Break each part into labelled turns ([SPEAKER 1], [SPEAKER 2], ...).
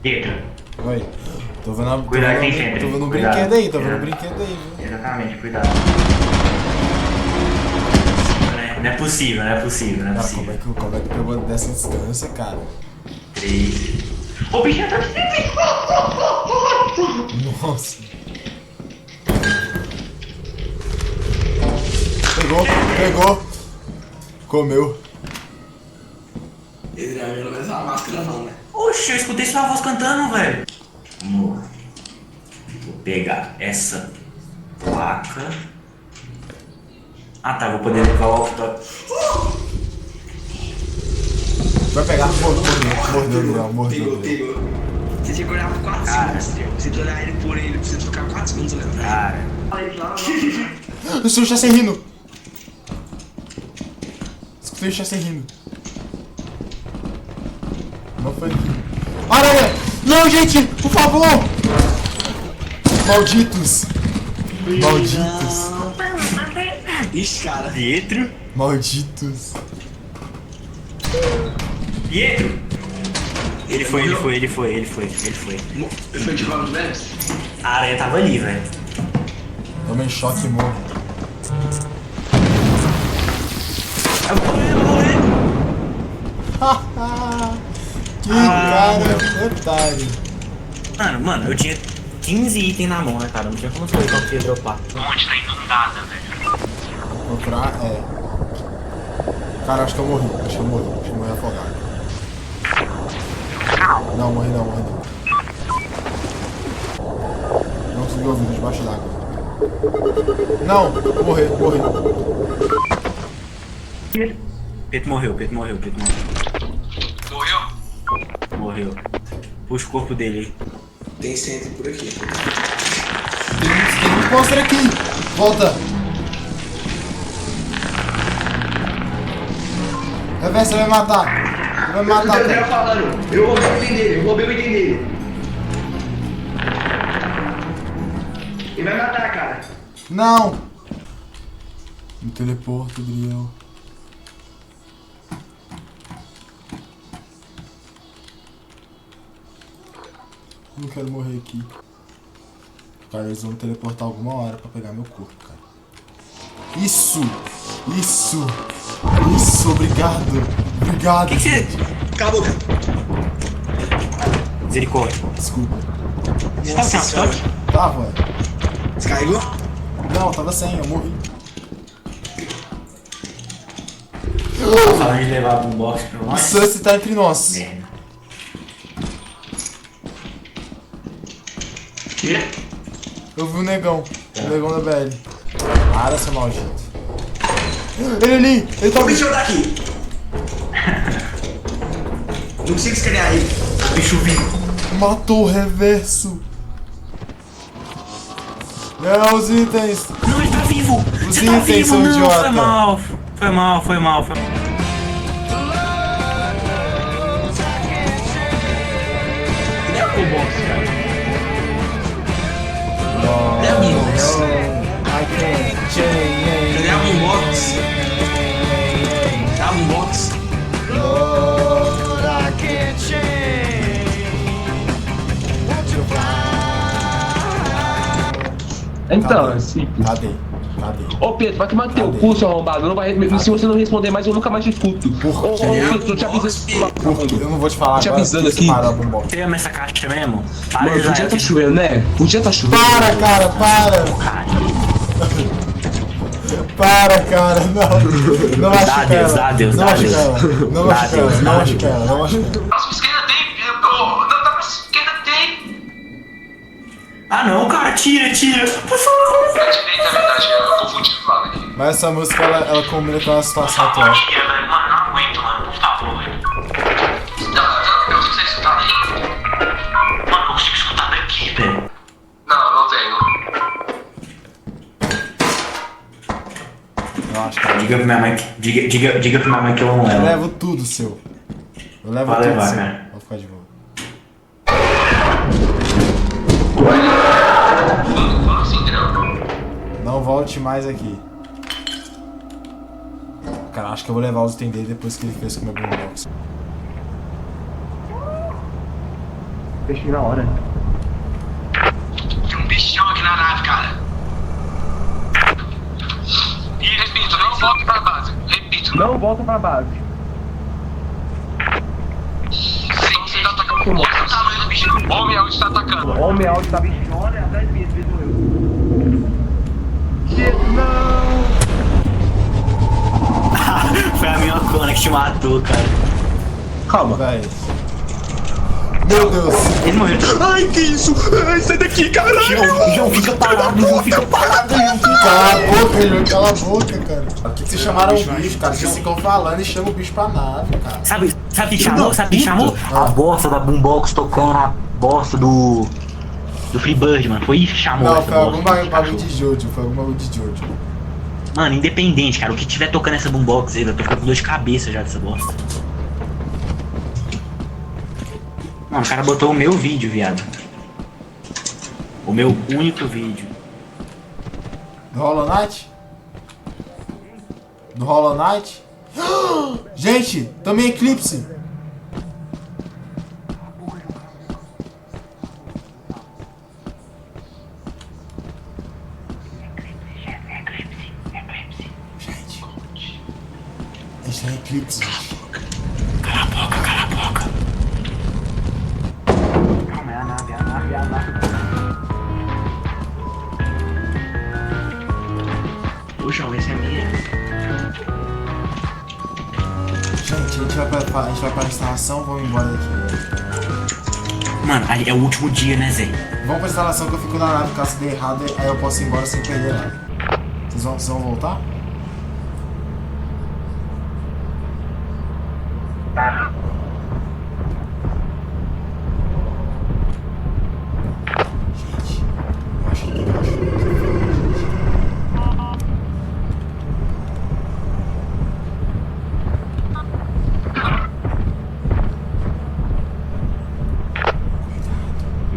[SPEAKER 1] Pietro,
[SPEAKER 2] Oi. Tô vendo,
[SPEAKER 1] cuidado aqui sempre.
[SPEAKER 2] tô vendo um
[SPEAKER 1] Cuidado.
[SPEAKER 2] brinquedo aí, tô vendo um brinquedo aí, viu?
[SPEAKER 1] Exatamente, cuidado. Não é possível, não é possível, não é
[SPEAKER 2] Cara,
[SPEAKER 1] possível.
[SPEAKER 2] como é que pegou dessa distância, cara?
[SPEAKER 1] 3. O bicho tá aqui.
[SPEAKER 2] Nossa. Pegou. Comeu.
[SPEAKER 3] Ele não vai usar a máscara não, né?
[SPEAKER 1] Oxe, eu escutei sua voz cantando, velho. Amor, vou pegar essa placa. Ah tá, vou poder levar o walkie-talkie.
[SPEAKER 2] Vai pegar, mordeu.
[SPEAKER 3] Pegou. Você tinha que olhar por 4
[SPEAKER 1] Cara.
[SPEAKER 3] segundos. Você tinha que olhar ele por ele, precisa ficar 4 segundos olhando pra
[SPEAKER 1] Cara,
[SPEAKER 3] ele.
[SPEAKER 2] O seu Chester rindo. Escutei o Chester rindo. Não foi aqui. Aranha! Não, gente! Por favor! Malditos!
[SPEAKER 3] Ixi, cara.
[SPEAKER 1] Pietro.
[SPEAKER 2] Malditos!
[SPEAKER 1] Pietro! Ele foi.
[SPEAKER 3] Ele
[SPEAKER 1] Ele foi
[SPEAKER 3] de Cloud Maps?
[SPEAKER 1] A aranha tava ali, velho.
[SPEAKER 2] Toma em choque e morro.
[SPEAKER 1] Eu vou morrer.
[SPEAKER 2] Que cara otário!
[SPEAKER 1] Mano, eu tinha 15 itens na mão, né, cara? Não tinha como saber qual que ia dropar. A ponte tá inundada, velho.
[SPEAKER 2] Procurar, Cara, acho que eu morri. Acho que eu morri afogado. Não, morri não. Não consegui ouvir, debaixo d'água. Não! Morri.
[SPEAKER 1] Peito morreu. Morreu. Puxa o corpo dele aí.
[SPEAKER 3] Tem centro por aqui.
[SPEAKER 2] Tem um monstro aqui! Volta! Reversa, vai matar! Vai matar,
[SPEAKER 3] Eu
[SPEAKER 2] cara!
[SPEAKER 3] falando, eu roubei o item dele. Ele vai matar, cara.
[SPEAKER 2] Não! Me teleporto, Adriel. Não quero morrer aqui. Cara, eles vão me teleportar alguma hora pra pegar meu corpo, cara. Isso, obrigado.
[SPEAKER 1] Que você...
[SPEAKER 3] Cala a boca.
[SPEAKER 1] Misericórdia.
[SPEAKER 2] Desculpa.
[SPEAKER 1] Você tava sem
[SPEAKER 3] Senhora.
[SPEAKER 1] walkie-talkie?
[SPEAKER 2] Tava, ué.
[SPEAKER 3] Descarregou?
[SPEAKER 2] Não, tava sem, eu morri.
[SPEAKER 1] Falando de levar a boombox pra
[SPEAKER 2] O
[SPEAKER 1] nós.
[SPEAKER 2] Sussi tá entre nós.
[SPEAKER 1] Merda.
[SPEAKER 2] Eu vi o negão da BL. Para, seu maldito. Ele ali, ele tá
[SPEAKER 3] O bicho tá aqui. Não consigo escanear ele.
[SPEAKER 1] Bicho vivo.
[SPEAKER 2] Matou o reverso. Não, os itens.
[SPEAKER 1] Não, ele tá vivo.
[SPEAKER 2] Os
[SPEAKER 1] Você tá
[SPEAKER 2] itens,
[SPEAKER 1] vivo,
[SPEAKER 2] seu
[SPEAKER 1] não.
[SPEAKER 2] idiota.
[SPEAKER 1] Foi mal.
[SPEAKER 3] Cadê a boombox, cara?
[SPEAKER 2] No,
[SPEAKER 3] Cadê a boombox?
[SPEAKER 2] I can't change.
[SPEAKER 3] Cadê a boombox? Cadê a boombox?
[SPEAKER 2] Lord, I can't change. Won't you fly?
[SPEAKER 4] Então, é simples.
[SPEAKER 2] Cadê?
[SPEAKER 4] Ô Pedro, vai tomar no teu
[SPEAKER 2] Cadê?
[SPEAKER 4] cu, seu arrombado. Não vai, se você não responder mais, eu nunca mais te escuto.
[SPEAKER 2] Por
[SPEAKER 4] Ô,
[SPEAKER 2] quê?
[SPEAKER 4] Pedro, tô te avisando.
[SPEAKER 2] Eu não vou te falar
[SPEAKER 4] Te
[SPEAKER 2] agora.
[SPEAKER 4] avisando
[SPEAKER 2] porque
[SPEAKER 4] aqui.
[SPEAKER 2] você parou a boombox.
[SPEAKER 1] Você ama essa caixa mesmo? Para
[SPEAKER 4] Mano,
[SPEAKER 1] de usar
[SPEAKER 4] podia
[SPEAKER 1] ela.
[SPEAKER 4] tá chovendo, né? Podia tá chovendo.
[SPEAKER 2] Para, cara, para! Para, cara, não machuca ela.
[SPEAKER 1] Dá Deus.
[SPEAKER 2] Não machuca ela. Não
[SPEAKER 1] Dá
[SPEAKER 2] machuca
[SPEAKER 1] Deus,
[SPEAKER 2] ela. Não
[SPEAKER 1] dá
[SPEAKER 2] machuca ela. Não machuca ela.
[SPEAKER 5] Nossa, esquerda tem. Não, tá pra esquerda tem.
[SPEAKER 1] Ah não, cara, tira. Por favor.
[SPEAKER 5] Pra direita, é verdade, eu confundi os lados aqui.
[SPEAKER 2] Mas essa música, ela combina com a situação atual.
[SPEAKER 1] Tira, velho. Mano, não aguento, mano. Por favor, velho.
[SPEAKER 5] Não, eu sei escutar daí.
[SPEAKER 1] Mano, não consigo escutar daqui, velho.
[SPEAKER 5] Não tenho.
[SPEAKER 2] Eu acho que
[SPEAKER 1] Diga pra minha mãe que... Diga pra minha mãe que eu amo
[SPEAKER 2] eu
[SPEAKER 1] ela.
[SPEAKER 2] levo tudo seu. Eu levo
[SPEAKER 1] Vai
[SPEAKER 2] tudo
[SPEAKER 1] levar,
[SPEAKER 2] seu.
[SPEAKER 1] cara.
[SPEAKER 2] Vou ficar de boa.
[SPEAKER 5] Como assim, entendeu?
[SPEAKER 2] Não volte mais aqui. Cara, acho que eu vou levar os itens dele depois que ele fez com o meu boombox.
[SPEAKER 4] Fechei na hora.
[SPEAKER 5] Tem um bichão aqui na nave, cara. E repito, não volta pra base. Repito.
[SPEAKER 4] Não volta pra base.
[SPEAKER 5] Estão sendo atacados. Olha o tamanho do bicho. Homem alto está atacando.
[SPEAKER 4] Homem alto tá bicho. Olha, atrás de mim, esse bicho morreu. Não!
[SPEAKER 1] Foi a minha cona que te matou, cara.
[SPEAKER 4] Calma.
[SPEAKER 2] Véi. Meu Deus.
[SPEAKER 1] Ele morreu.
[SPEAKER 4] Ai, que isso? Ai, sai daqui, caralho!
[SPEAKER 1] João, fica parado, João, fica parado, João.
[SPEAKER 2] Cala a boca, João. Cala a boca, cara. Por que vocês chamaram o bicho, cara? Vocês ficam falando e chamam o bicho pra nave, cara.
[SPEAKER 1] Sabe o que chamou? Sabe o que chamou? A bosta da Boombox tocando a bosta do Freebird, mano. Foi isso que chamou
[SPEAKER 2] Não,
[SPEAKER 1] essa
[SPEAKER 2] foi algum
[SPEAKER 1] bosta.
[SPEAKER 2] bagulho de Jojo. Foi algum bagulho de Jojo.
[SPEAKER 1] Mano, independente, cara. O que tiver tocando essa Boombox aí, eu tô ficando com dor de cabeça já dessa bosta. Mano, o cara botou o meu vídeo, viado. O meu único vídeo.
[SPEAKER 2] Do Hollow Knight? Do Hollow Knight? Gente, também Eclipse. Gente, esse é Eclipse, gente.
[SPEAKER 1] Cala a boca, cala a boca. Calma, é a nave, é a nave, é a nave. Ô, João, esse é minha.
[SPEAKER 2] Gente, a gente vai pra instalação, vamos embora daqui.
[SPEAKER 1] Mano, aí é o último dia, né, Zé?
[SPEAKER 2] Vamos pra instalação que eu fico na nave caso dê errado, aí eu posso ir embora sem perder nada. Vocês vão voltar? Gente, eu acho que tem cachorro aqui.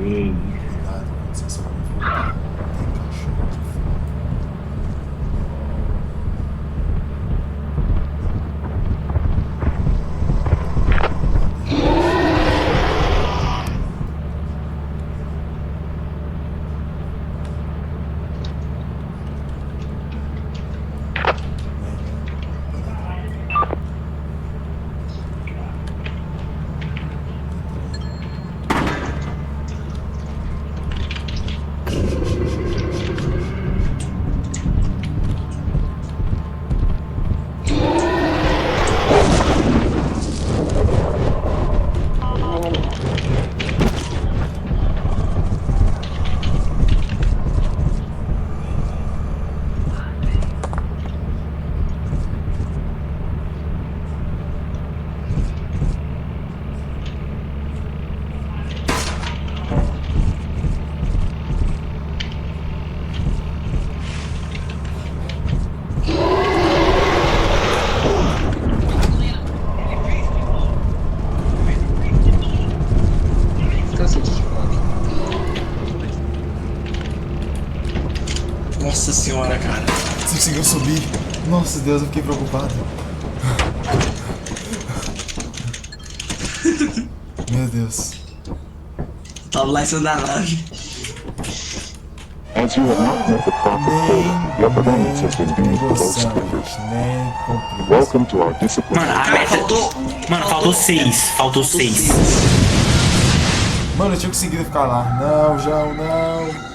[SPEAKER 1] Ei.
[SPEAKER 2] Cuidado quando vocês forem voltar. Tem cachorro aqui fora.
[SPEAKER 3] Nossa senhora, cara.
[SPEAKER 2] Você conseguiu subir? Nossa Deus, eu fiquei preocupado. Meu Deus.
[SPEAKER 3] Tava lá em cima da nave.
[SPEAKER 6] As you have not met the proper quota, your performance has been deemed below standard.
[SPEAKER 2] Nem compreensão.
[SPEAKER 6] Welcome to our discipline.
[SPEAKER 1] Mano, a meta. Mano, faltou 6. Faltou 6.
[SPEAKER 2] Mano, eu tinha conseguido ficar lá. Não, João, não.